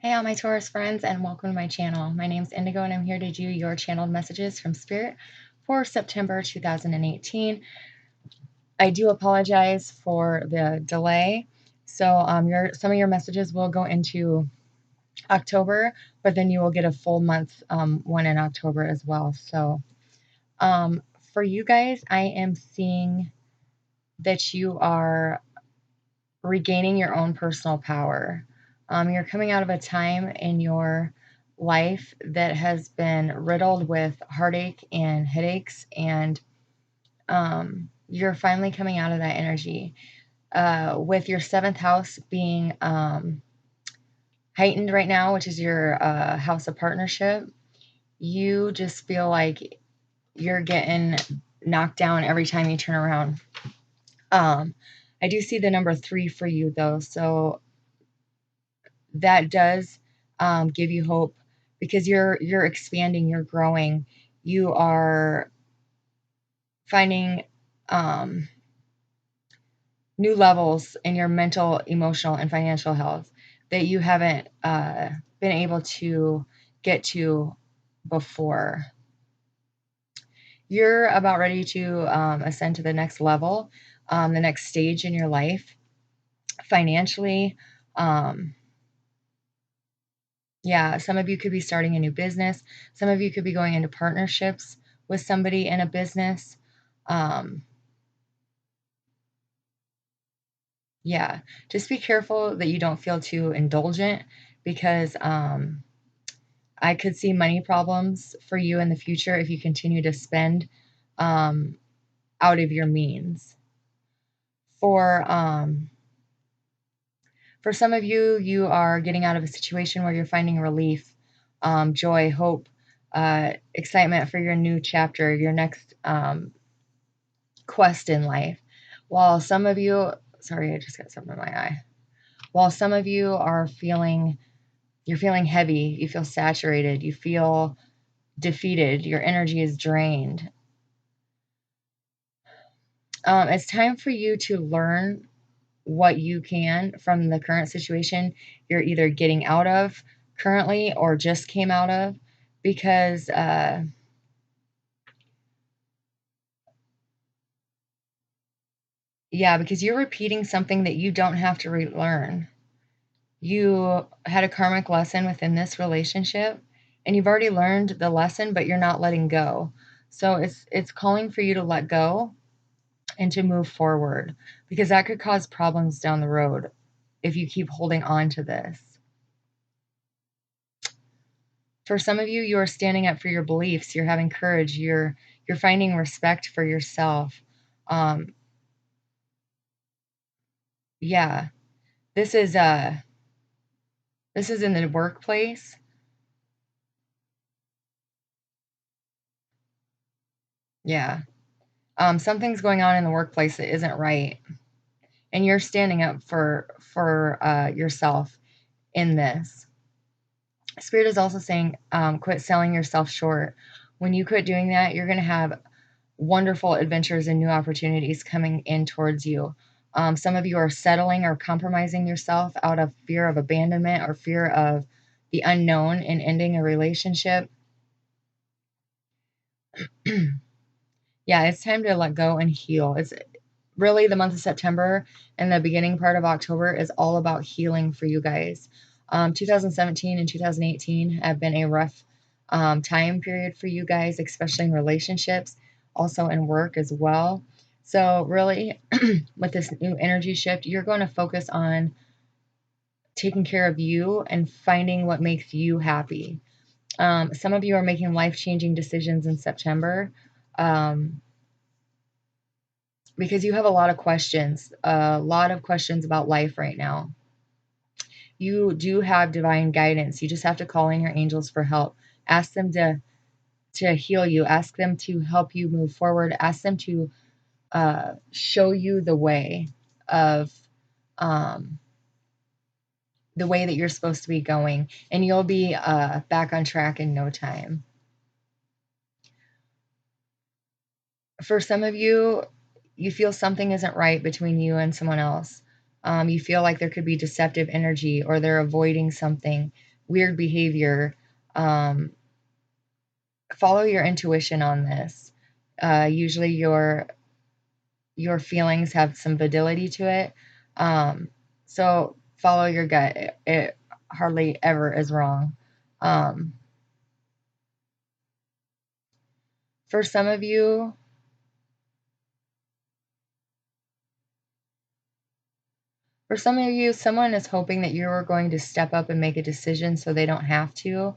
Hey, all my Taurus friends, and welcome to my channel. My name is Indigo, and I'm here to do your channeled messages from Spirit for September 2018. I do apologize for the delay. So some of your messages will go into October, but then you will get a full month one in October as well. So for you guys, I am seeing that you are regaining your own personal power. You're coming out of a time in your life that has been riddled with heartache and headaches, and you're finally coming out of that energy. With your seventh house being heightened right now, which is your house of partnership, you just feel like you're getting knocked down every time you turn around. I do see the number 3 for you, though, so that does give you hope because you're expanding, you're growing, you are finding new levels in your mental, emotional, and financial health that you haven't been able to get to before. You're about ready to ascend to the next level, the next stage in your life, financially. Yeah, some of you could be starting a new business. Some of you could be going into partnerships with somebody in a business. Yeah, just be careful that you don't feel too indulgent because I could see money problems for you in the future if you continue to spend out of your means. For some of you, you are getting out of a situation where you're finding relief, joy, hope, excitement for your new chapter, your next quest in life. While some of you, sorry, I just got something in my eye. While some of you are you're feeling heavy, you feel saturated, you feel defeated, your energy is drained. It's time for you to learn what you can from the current situation you're either getting out of currently or just came out of, because because you're repeating something that you don't have to relearn. You had a karmic lesson within this relationship and you've already learned the lesson, but you're not letting go. So it's calling for you to let go and to move forward, because that could cause problems down the road if you keep holding on to this. For some of you, you are standing up for your beliefs. You're having courage. You're finding respect for yourself. Yeah, this is in the workplace. Yeah, something's going on in the workplace that isn't right, and you're standing up for yourself in this. Spirit is also saying, quit selling yourself short. When you quit doing that, you're going to have wonderful adventures and new opportunities coming in towards you. Some of you are settling or compromising yourself out of fear of abandonment or fear of the unknown in ending a relationship. Yeah, it's time to let go and heal. It's really the month of September and the beginning part of October is all about healing for you guys. 2017 and 2018 have been a rough time period for you guys, especially in relationships, also in work as well. So really, with this new energy shift, you're going to focus on taking care of you and finding what makes you happy. Some of you are making life-changing decisions in September. Because you have a lot of questions about life right now. You do have divine guidance. You just have to call in your angels for help. Ask them to heal you. Ask them to help you move forward. Ask them to show you the way of the way that you're supposed to be going, and you'll be back on track in no time. For some of you, you feel something isn't right between you and someone else. You feel like there could be deceptive energy or they're avoiding something. weird behavior, follow your intuition on this. Usually your feelings have some validity to it. So follow your gut. It hardly ever is wrong. Um, for some of you, someone is hoping that you're going to step up and make a decision so they don't have to.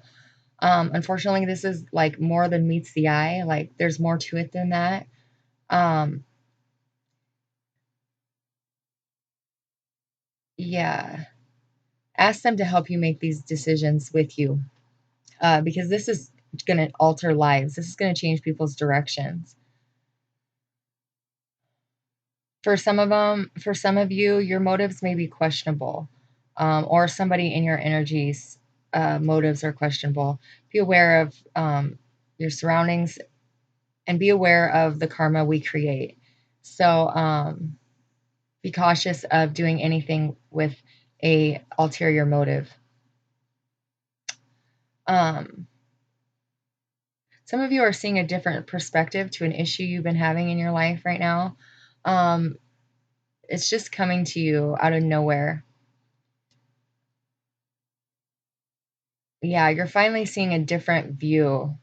Unfortunately, this is like more than meets the eye. Like there's more to it than that. Um, yeah. Ask them to help you make these decisions with you, because this is going to alter lives. This is going to change people's directions. For some of you, your motives may be questionable, or somebody in your energies' motives are questionable. Be aware of your surroundings and be aware of the karma we create. So be cautious of doing anything with a ulterior motive. Um, some of you are seeing a different perspective to an issue you've been having in your life right now. Um, it's just coming to you out of nowhere. Yeah, you're finally seeing a different view.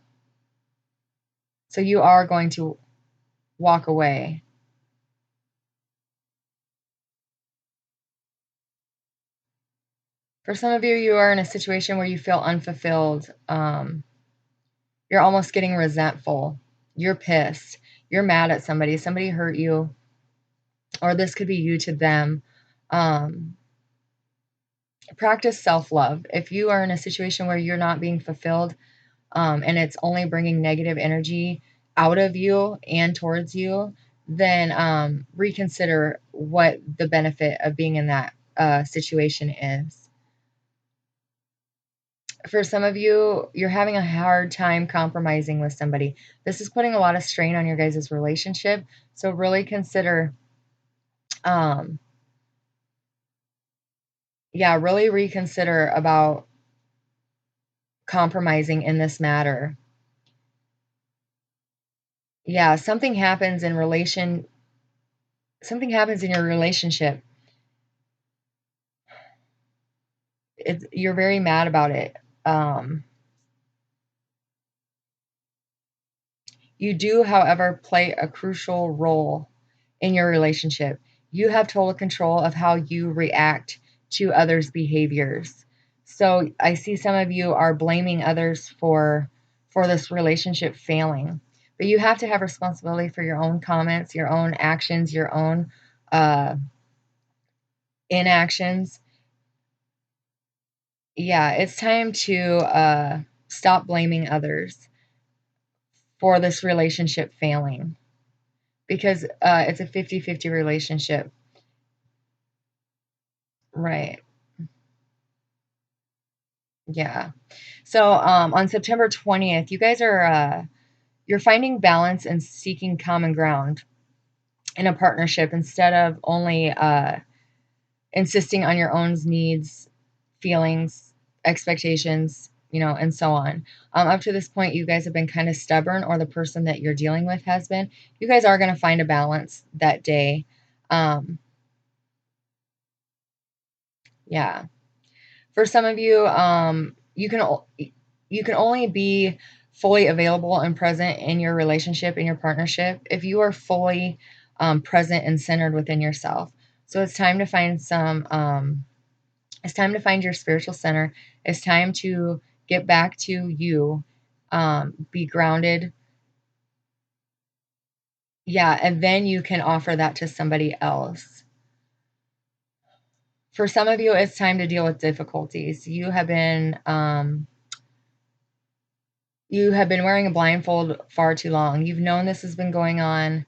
So you are going to walk away. For some of you, you are in a situation where you feel unfulfilled. You're almost getting resentful. You're pissed. You're mad at somebody. Somebody hurt you, or this could be you to them. Practice self-love. If you are in a situation where you're not being fulfilled, and it's only bringing negative energy out of you and towards you, then reconsider what the benefit of being in that situation is. For some of you, you're having a hard time compromising with somebody. This is putting a lot of strain on your guys' relationship. So really consider, um, really reconsider about compromising in this matter. Yeah, something happens in your relationship. You're very mad about it. Um, you do, however, play a crucial role in your relationship. You have total control of how you react to others' behaviors. So I see some of you are blaming others for this relationship failing. But you have to have responsibility for your own comments, your own actions, your own uh, inactions. Yeah, it's time to stop blaming others for this relationship failing, because it's a 50-50 relationship. Right. Yeah. So on September 20th, you guys are you're finding balance and seeking common ground in a partnership instead of only insisting on your own needs, feelings, expectations, and so on. Up to this point, you guys have been kind of stubborn, or the person that you're dealing with has been. You guys are going to find a balance that day. Yeah. For some of you, you can only be fully available and present in your relationship, in your partnership, if you are fully present and centered within yourself. So it's time to find it's time to find your spiritual center. It's time to get back to you, be grounded. Yeah, and then you can offer that to somebody else. For some of you, it's time to deal with difficulties. You have been wearing a blindfold far too long. You've known this has been going on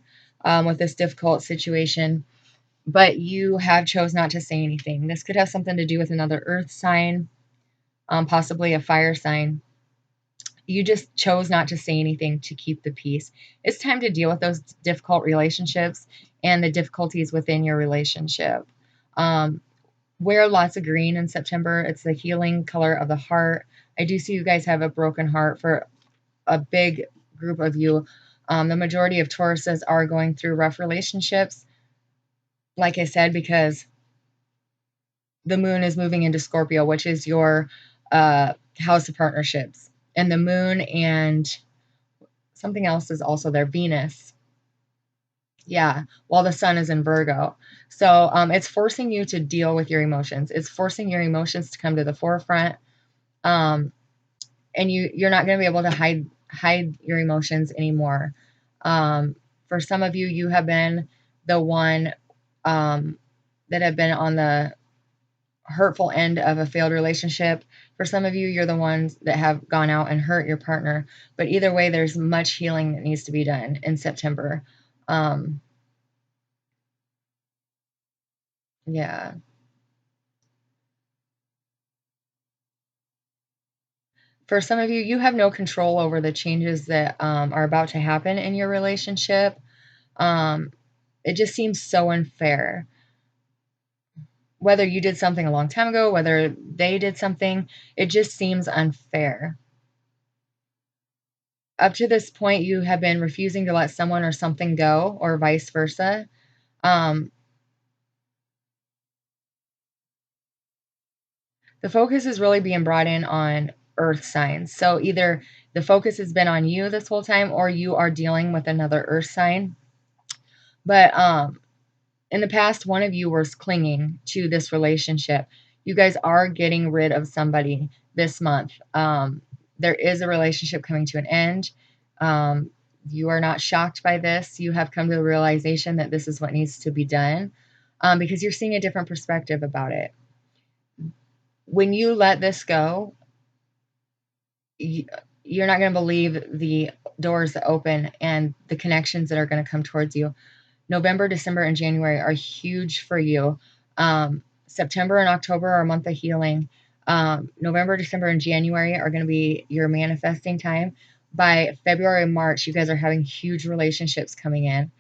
with this difficult situation, but you have chose not to say anything. This could have something to do with another earth sign, possibly a fire sign. You just chose not to say anything to keep the peace. It's time to deal with those difficult relationships and the difficulties within your relationship. Um, Wear lots of green in September. It's the healing color of the heart. I do see you guys have a broken heart for a big group of you. The majority of Tauruses are going through rough relationships, like I said, because the moon is moving into Scorpio, which is your house of partnerships. And the moon and something else is also there, Venus. Yeah, while the sun is in Virgo. So it's forcing you to deal with your emotions. It's forcing your emotions to come to the forefront. Um, and you're not going to be able to hide your emotions anymore. For some of you, you have been the one that have been on the hurtful end of a failed relationship. For some of you, you're the ones that have gone out and hurt your partner. But either way, there's much healing that needs to be done in September. Yeah. For some of you, you have no control over the changes that are about to happen in your relationship. It just seems so unfair. Whether you did something a long time ago, whether they did something, it just seems unfair. Up to this point, you have been refusing to let someone or something go, or vice versa. Um, the focus is really being brought in on earth signs. So either the focus has been on you this whole time, or you are dealing with another earth sign. But in the past, one of you was clinging to this relationship. You guys are getting rid of somebody this month. There is a relationship coming to an end. You are not shocked by this. You have come to the realization that this is what needs to be done, because you're seeing a different perspective about it. When you let this go, you're not going to believe the doors that open and the connections that are going to come towards you. November, December, and January are huge for you. September and October are a month of healing. November, December, and January are going to be your manifesting time. By February and March, you guys are having huge relationships coming in.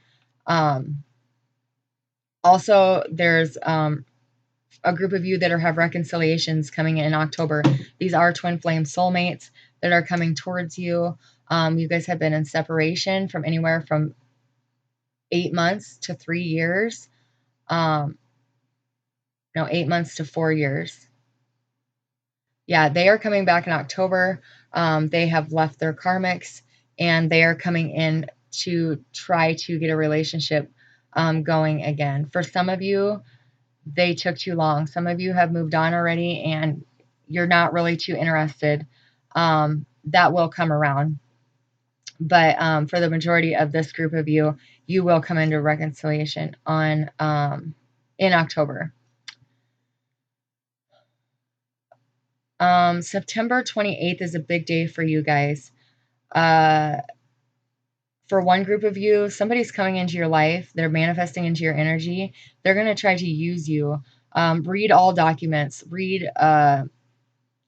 Also, there's a group of you that have reconciliations coming in October. These are twin flame soulmates that are coming towards you. You guys have been in separation from anywhere from 8 months to 3 years. No, 8 months to 4 years. Yeah, they are coming back in October. They have left their karmics and they are coming in to try to get a relationship going again. For some of you, they took too long. Some of you have moved on already and you're not really too interested. That will come around. But for the majority of this group of you, you will come into reconciliation on in October. September 28th is a big day for you guys. For one group of you, somebody's coming into your life. They're manifesting into your energy. They're going to try to use you. Read all documents. Read,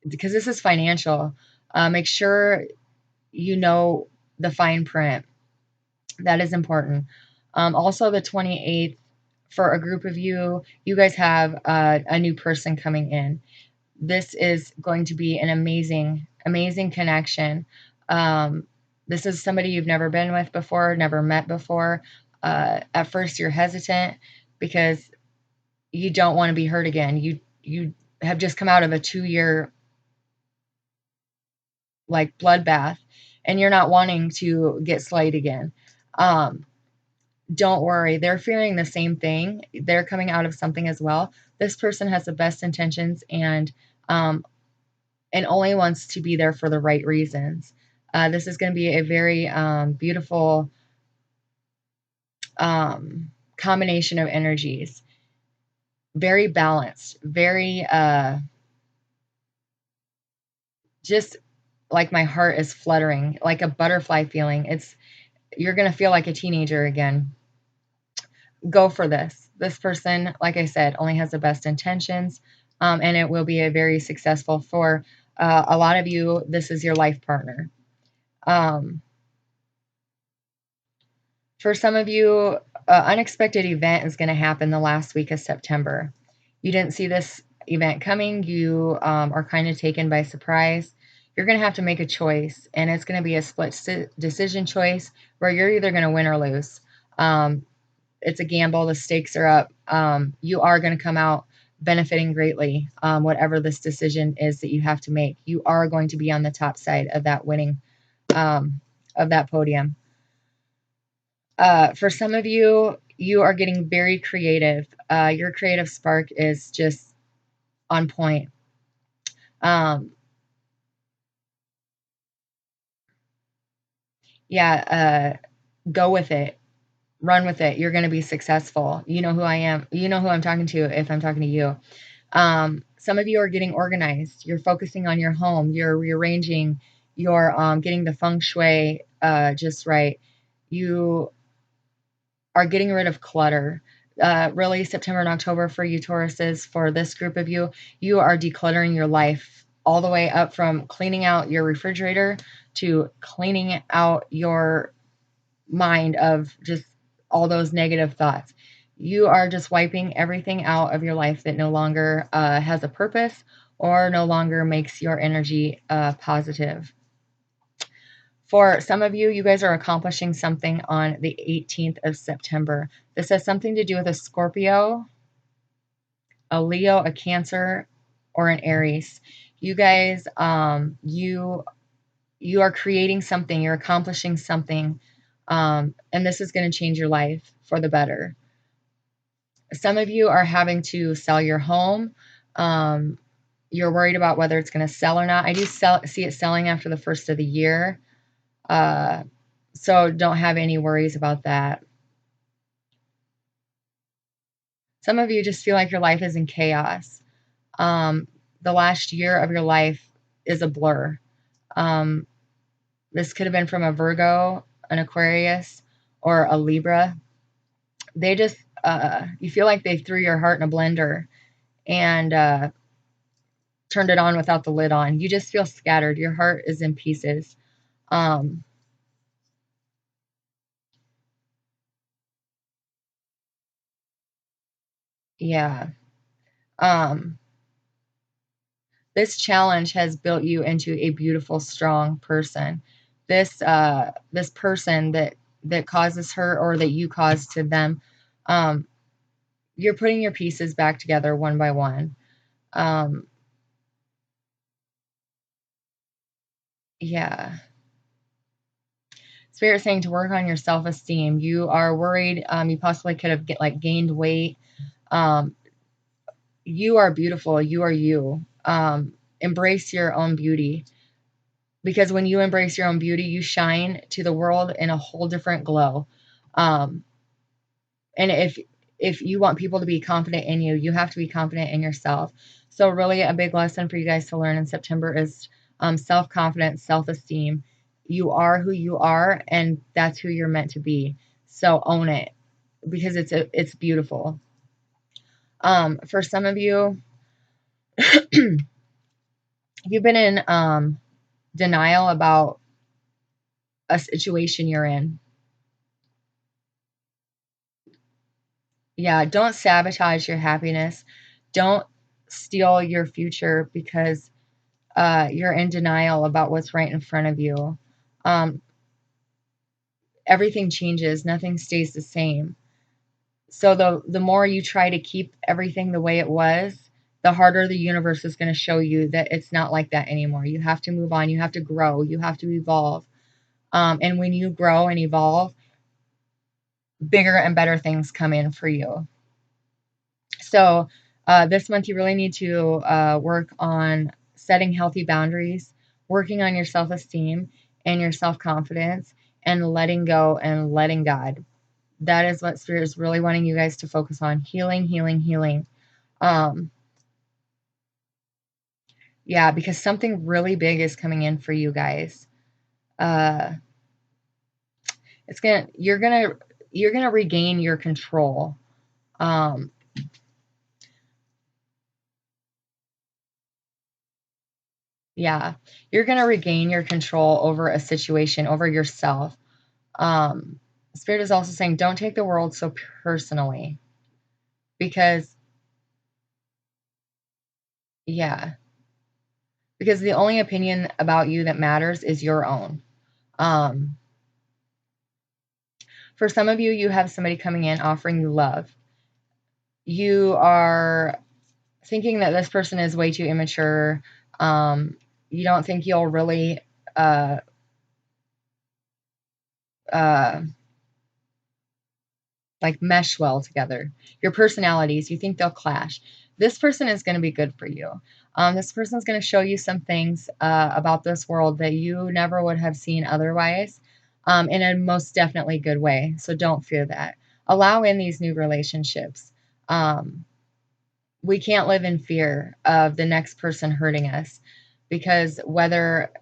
because this is financial. Make sure you know the fine print. That is important. Also, the 28th, for a group of you, you guys have a new person coming in. This is going to be an amazing, amazing connection. This is somebody you've never been with before, never met before. At first, you're hesitant because you don't want to be hurt again. You have just come out of a 2-year like bloodbath, and you're not wanting to get slayed again. Don't worry, they're fearing the same thing. They're coming out of something as well. This person has the best intentions and only wants to be there for the right reasons. This is going to be a very beautiful combination of energies. Very balanced, very just like my heart is fluttering, like a butterfly feeling. You're going to feel like a teenager again. Go for this. This person, like I said, only has the best intentions, and it will be a very successful for a lot of you. This is your life partner. For some of you, an unexpected event is going to happen the last week of September. You didn't see this event coming. You are kind of taken by surprise. You're going to have to make a choice, and it's going to be a split decision choice where you're either going to win or lose. It's a gamble. The stakes are up. You are going to come out benefiting greatly, whatever this decision is that you have to make. You are going to be on the top side of that winning, of that podium. For some of you, you are getting very creative. Your creative spark is just on point. Go with it. Run with it. You're going to be successful. You know who I am. You know who I'm talking to if I'm talking to you. Some of you are getting organized. You're focusing on your home. You're rearranging. You're getting the feng shui just right. You are getting rid of clutter. Really, September and October for you Tauruses, for this group of you, you are decluttering your life all the way up from cleaning out your refrigerator to cleaning out your mind of just all those negative thoughts. You are just wiping everything out of your life that no longer has a purpose or no longer makes your energy positive. For some of you, you guys are accomplishing something on the 18th of September. This has something to do with a Scorpio, a Leo, a Cancer, or an Aries. You guys, you are creating something, you're accomplishing something, and this is going to change your life for the better. Some of you are having to sell your home. You're worried about whether it's going to sell or not. I do see it selling after the first of the year. So don't have any worries about that. Some of you just feel like your life is in chaos. The last year of your life is a blur. This could have been from a Virgo, an Aquarius, or a Libra. They just, you feel like they threw your heart in a blender and turned it on without the lid on. You just feel scattered. Your heart is in pieces. Yeah. This challenge has built you into a beautiful, strong person. This this person that causes her or that you cause to them, you're putting your pieces back together one by one. Yeah. Spirit saying to work on your self-esteem. You are worried. You possibly could have gained weight. You are beautiful. You are you. Embrace your own beauty, because when you embrace your own beauty, you shine to the world in a whole different glow. And if you want people to be confident in you, you have to be confident in yourself. So really a big lesson for you guys to learn in September is self-confidence, self-esteem. You are who you are, and that's who you're meant to be. So own it, because it's beautiful. For some of you, you've been in denial about a situation you're in. Yeah, don't sabotage your happiness. Don't steal your future because you're in denial about what's right in front of you. Everything changes. Nothing stays the same. So the more you try to keep everything the way it was, the harder the universe is going to show you that it's not like that anymore. You have to move on. You have to grow. You have to evolve. And when you grow and evolve, bigger and better things come in for you. So this month, you really need to work on setting healthy boundaries, working on your self-esteem and your self-confidence, and letting go and letting God. That is what Spirit is really wanting you guys to focus on. Healing, healing, healing. Yeah, because something really big is coming in for you guys. You're gonna regain your control. Yeah, you're going to regain your control over a situation, over yourself. Spirit is also saying, don't take the world so personally, because Yeah. Because the only opinion about you that matters is your own. Um, for some of you, you have somebody coming in offering you love. You are thinking that this person is way too immature. You don't think you'll really uh, uh, like mesh well together. Your personalities, you think they'll clash. This person is going to be good for you. This person is going to show you some things about this world that you never would have seen otherwise, in a most definitely good way. So don't fear that. Allow in these new relationships. We can't live in fear of the next person hurting us, because whether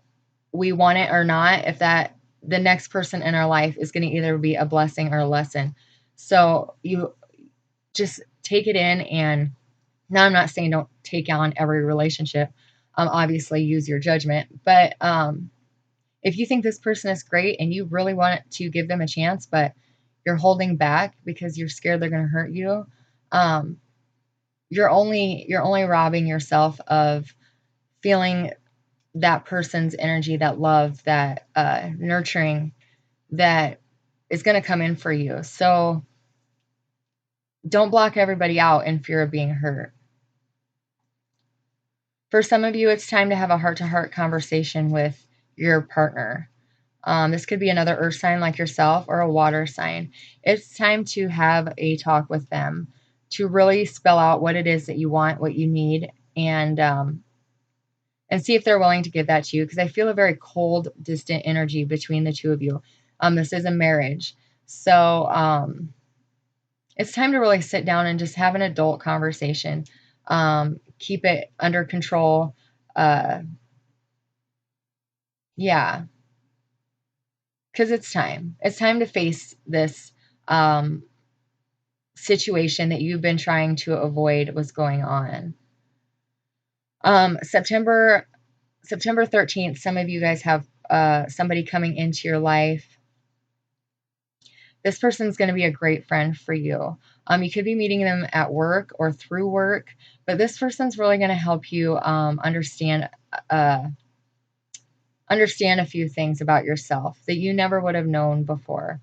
we want it or not, if that the next person in our life is going to either be a blessing or a lesson. So you just take it in. And now I'm not saying don't take on every relationship. Obviously use your judgment, but if you think this person is great and you really want to give them a chance, but you're holding back because you're scared they're going to hurt you, um, you're only robbing yourself of feeling that person's energy, that love, that nurturing that is going to come in for you. So don't block everybody out in fear of being hurt. For some of you, it's time to have a heart-to-heart conversation with your partner. This could be another earth sign like yourself or a water sign. It's time to have a talk with them to really spell out what it is that you want, what you need, and see if they're willing to give that to you. Because I feel a very cold, distant energy between the two of you. This is a marriage. So it's time to really sit down and just have an adult conversation. Keep it under control. Yeah, because it's time. It's time to face this situation that you've been trying to avoid what's going on. September 13th, some of you guys have somebody coming into your life. This person's going to be a great friend for you. You could be meeting them at work or through work, but this person's really going to help you understand a few things about yourself that you never would have known before.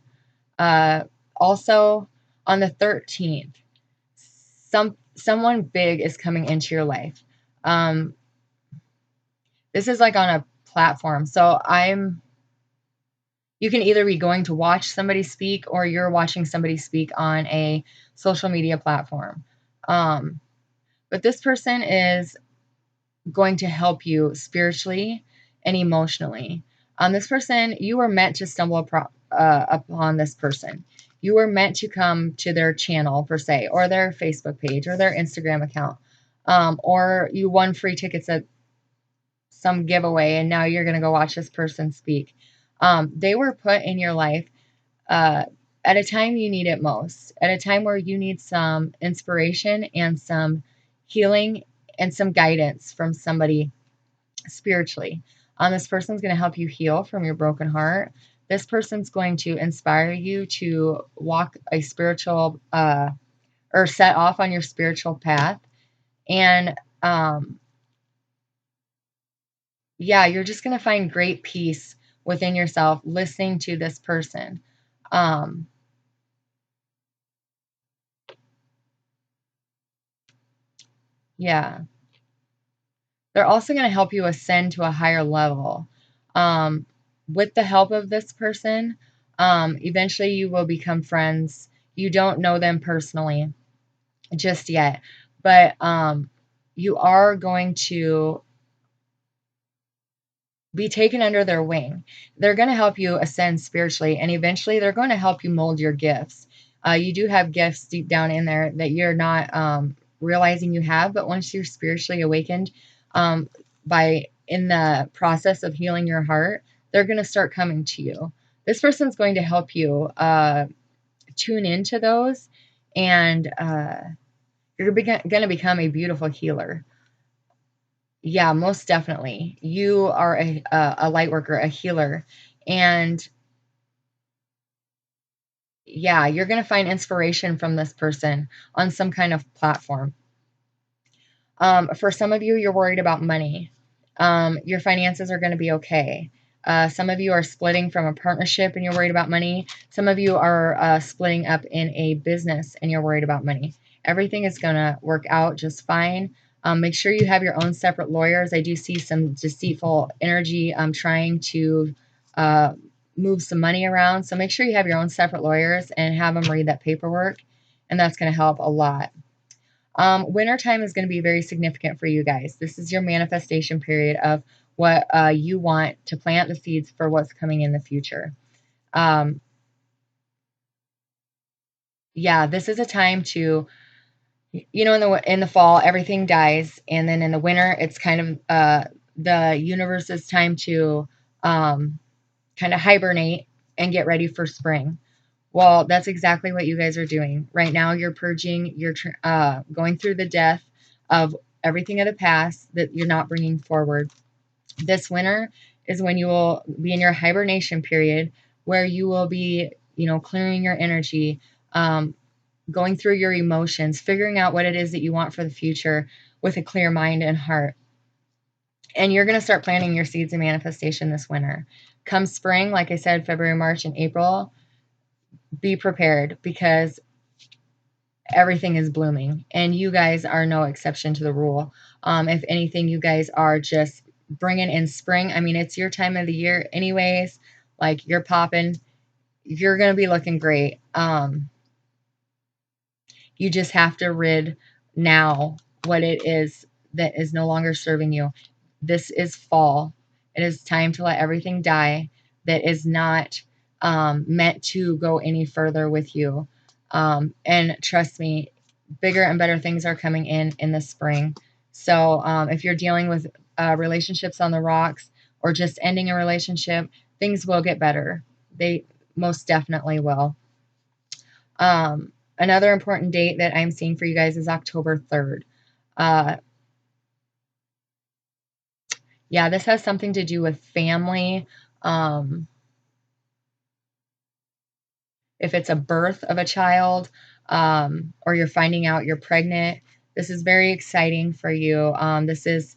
Also, on the 13th, someone big is coming into your life. This is like on a platform. So you can either be going to watch somebody speak or you're watching somebody speak on a social media platform. But this person is going to help you spiritually and emotionally. This person, you were meant to stumble upon this person. You were meant to come to their channel, per se, or their Facebook page, or their Instagram account, or you won free tickets at some giveaway, and now you're going to go watch this person speak. They were put in your life at a time you need it most, at a time where you need some inspiration and some healing and some guidance from somebody spiritually. This person's going to help you heal from your broken heart. This person's going to inspire you to walk a spiritual or set off on your spiritual path. And yeah, you're just going to find great peace within yourself listening to this person. Yeah. They're also going to help you ascend to a higher level. With the help of this person, eventually you will become friends. You don't know them personally just yet, but you are going to be taken under their wing. They're going to help you ascend spiritually, and eventually they're going to help you mold your gifts. You do have gifts deep down in there that you're not realizing you have, but once you're spiritually awakened, by in the process of healing your heart, they're going to start coming to you. This person's going to help you tune into those, and you're going to become a beautiful healer. Yeah, most definitely. You are a light worker, a healer. And yeah, you're going to find inspiration from this person on some kind of platform. For some of you, you're worried about money. Your finances are going to be okay. Some of you are splitting from a partnership and you're worried about money. Some of you are splitting up in a business and you're worried about money. Everything is going to work out just fine. Make sure you have your own separate lawyers. I do see some deceitful energy trying to move some money around. So make sure you have your own separate lawyers and have them read that paperwork. And that's going to help a lot. Wintertime is going to be very significant for you guys. This is your manifestation period of what you want to plant the seeds for what's coming in the future. Yeah, this is a time to, in the fall everything dies, and then in the winter it's kind of the universe's time to kind of hibernate and get ready for spring. Well, that's exactly what you guys are doing. Right now, you're purging, you're going through the death of everything of the past that you're not bringing forward. This winter is when you will be in your hibernation period where you will be, clearing your energy, going through your emotions, figuring out what it is that you want for the future with a clear mind and heart. And you're going to start planting your seeds of manifestation this winter. Come spring, like I said, February, March, and April, be prepared because everything is blooming and you guys are no exception to the rule. If anything, you guys are just bringing in spring. I mean, it's your time of the year anyways. Like, you're popping, you're going to be looking great. You just have to rid now what it is that is no longer serving you. This is fall. It is time to let everything die that is not meant to go any further with you. And trust me, bigger and better things are coming in the spring. So if you're dealing with relationships on the rocks or just ending a relationship, things will get better. They most definitely will. Another important date that I'm seeing for you guys is October 3rd. Yeah, this has something to do with family. If it's a birth of a child, or you're finding out you're pregnant, this is very exciting for you. This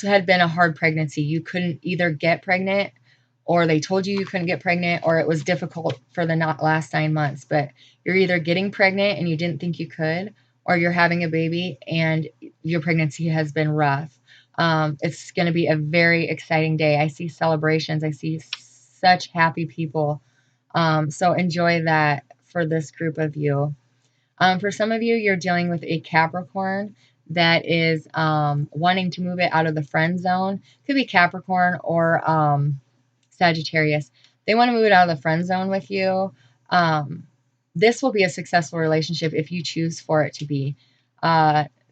had been a hard pregnancy. You couldn't either get pregnant, or they told you couldn't get pregnant, or it was difficult for the last 9 months. But you're either getting pregnant and you didn't think you could, or you're having a baby and your pregnancy has been rough. It's going to be a very exciting day. I see celebrations. I see such happy people. So enjoy that for this group of you. For some of you, you're dealing with a Capricorn that is wanting to move it out of the friend zone. Could be Capricorn or Sagittarius. They want to move it out of the friend zone with you. This will be a successful relationship if you choose for it to be.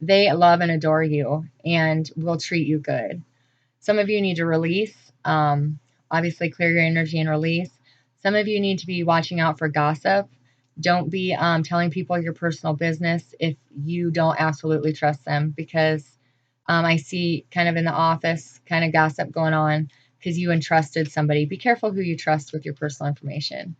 They love and adore you and will treat you good. Some of you need to release. Obviously, clear your energy and release. Some of you need to be watching out for gossip. Don't be telling people your personal business if you don't absolutely trust them, because I see kind of in the office kind of gossip going on because you entrusted somebody. Be careful who you trust with your personal information.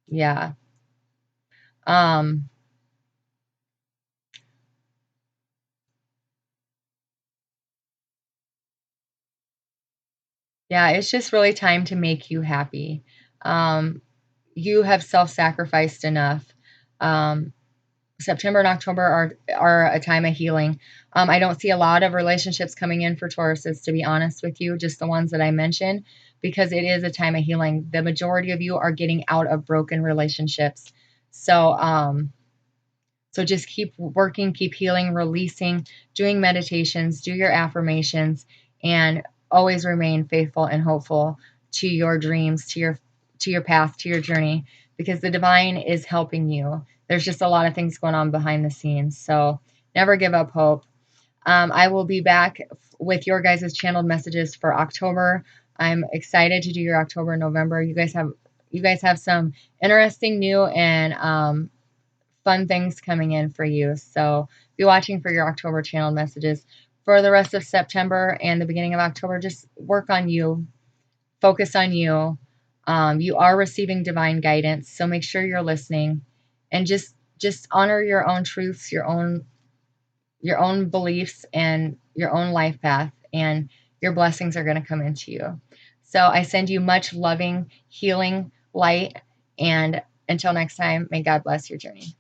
Yeah. Yeah, it's just really time to make you happy. You have self-sacrificed enough. September and October are a time of healing. I don't see a lot of relationships coming in for Tauruses, to be honest with you, just the ones that I mentioned, because it is a time of healing. The majority of you are getting out of broken relationships. So just keep working, keep healing, releasing, doing meditations, do your affirmations, and always remain faithful and hopeful to your dreams, to your path, to your journey, because the divine is helping you. There's just a lot of things going on behind the scenes. So never give up hope. I will be back with your guys' channeled messages for October. I'm excited to do your October and November. You guys have some interesting, new, and fun things coming in for you. So be watching for your October channeled messages. For the rest of September and the beginning of October, just work on you, focus on you, You are receiving divine guidance, so make sure you're listening, and just honor your own truths, your own beliefs, and your own life path, and your blessings are going to come into you. So I send you much loving, healing light, and until next time, may God bless your journey.